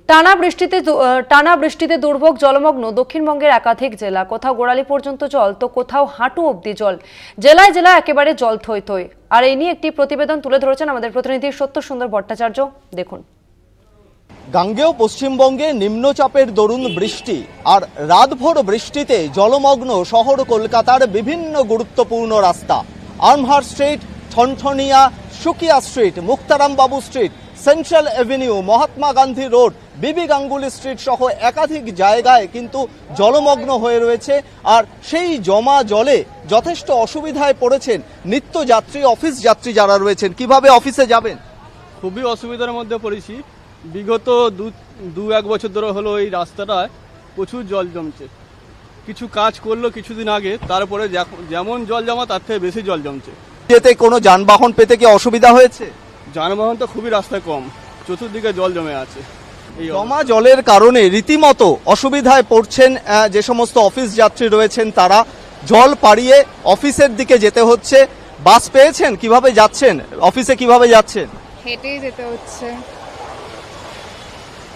টানা বৃষ্টিতে দুর্ভোগ জলমগ্ন দক্ষিণবঙ্গের একাধিক জেলা। কোথাও গোড়ালি পর্যন্ত জল, তো কোথাও হাঁটু অবধি জল। জেলায় জেলায় একেবারে জল থই থই। আর এই নিয়ে একটি প্রতিবেদন তুলে ধরেছেন আমাদের প্রতিনিধি সত্যসুন্দর ভট্টাচার্য। দেখুন। গাঙ্গেয় পশ্চিমবঙ্গে নিম্নচাপের দরুন বৃষ্টি আর রাতভর বৃষ্টিতে জলমগ্ন শহর কলকাতার বিভিন্ন গুরুত্বপূর্ণ রাস্তা। আর্মহার স্ট্রিট, ঠনঠনিয়া, সুকিয়া স্ট্রিট, মুক্তারাম বাবু street, central Avenue, Mahatma Gandhi road, বিবি গাঙ্গুলি স্ট্রিট সহ একাধিক জায়গায় কিন্তু জলমগ্ন হয়ে রয়েছে। আর সেই জমা জলে যথেষ্ট অসুবিধায় পড়েছেন নিত্যযাত্রী, অফিস যাত্রী যারা রয়েছেন। কিভাবে অফিসে যাবেন? খুবই অসুবিধার মধ্যে পড়েছি। বিগত এক বছর ধরে হলো এই রাস্তাটায় প্রচুর জল জমছে। কিছু কাজ করলো কিছুদিন আগে, তারপরে যেমন জল জমা তার থেকে বেশি জল জমছে। যেতে কোনো যানবাহন পেতে কি অসুবিধা হয়েছে? যানবাহন তো খুবই রাস্তায় কম, চতুর্দিকে জল জমে আছে। জমা জলের কারণে রীতিমতো অসুবিধায় পড়ছেন যে সমস্ত অফিস যাত্রী রয়েছেন তারা। জল পাড়িয়ে অফিসের দিকে যেতে হচ্ছে। বাস পেয়েছেন? কিভাবে যাচ্ছেন অফিসে? কিভাবে যাচ্ছেন? হেঁটেই যেতে হচ্ছে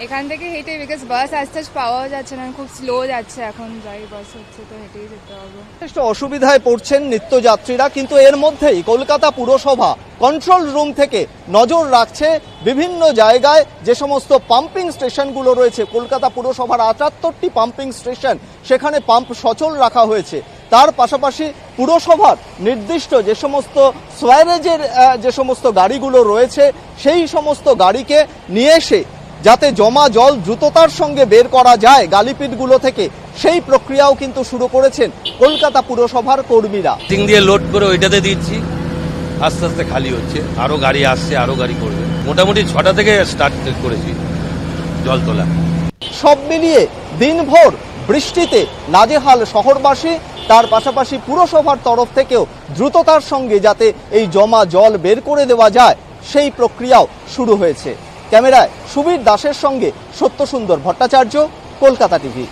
এখান থেকে, হেঁটে, বিকজ বাস আস্তে আস্তে পাওয়া যাচ্ছে না, খুব স্লো যাচ্ছে এখন। যাই বাস হচ্ছে তো হেঁটেই যেতে হবে। যথেষ্ট অসুবিধায় পড়ছেন নিত্যযাত্রীরা। কিন্তু এর মধ্যেই কলকাতা পুরসভা কন্ট্রোল রুম থেকে নজর রাখছে বিভিন্ন জায়গায় যে সমস্ত পাম্পিং স্টেশনগুলো রয়েছে। কলকাতা পুরসভার ৭৮টি পাম্পিং স্টেশন, সেখানে পাম্প সচল রাখা হয়েছে। তার পাশাপাশি পুরসভার নির্দিষ্ট যে সমস্ত সোয়ারেজের যে সমস্ত গাড়িগুলো রয়েছে সেই সমস্ত গাড়িকে নিয়ে এসে যাতে জমা জল দ্রুততার সঙ্গে বের করা যায় গালিপিটগুলো থেকে, সেই প্রক্রিয়াও কিন্তু শুরু করেছেন কলকাতা পুরসভার কর্মীরা। দিয়ে লোড করে ওইটাতে দিচ্ছি, আস্তে আস্তে খালি হচ্ছে, আরো গাড়ি আসছে, আরো গাড়ি করবে। মোটামুটি 6টা থেকে স্টার্ট করেছি জল তোলা। সব মিলিয়ে দিনভর বৃষ্টিতে নাজেহাল শহরবাসী। তার পাশাপাশি পুরসভার তরফ থেকেও দ্রুততার সঙ্গে যাতে এই জমা জল বের করে দেওয়া যায় সেই প্রক্রিয়াও শুরু হয়েছে। ক্যামেরায় সুবীর দাসের সঙ্গে সত্যসুন্দর ভট্টাচার্য, কলকাতা টিভি।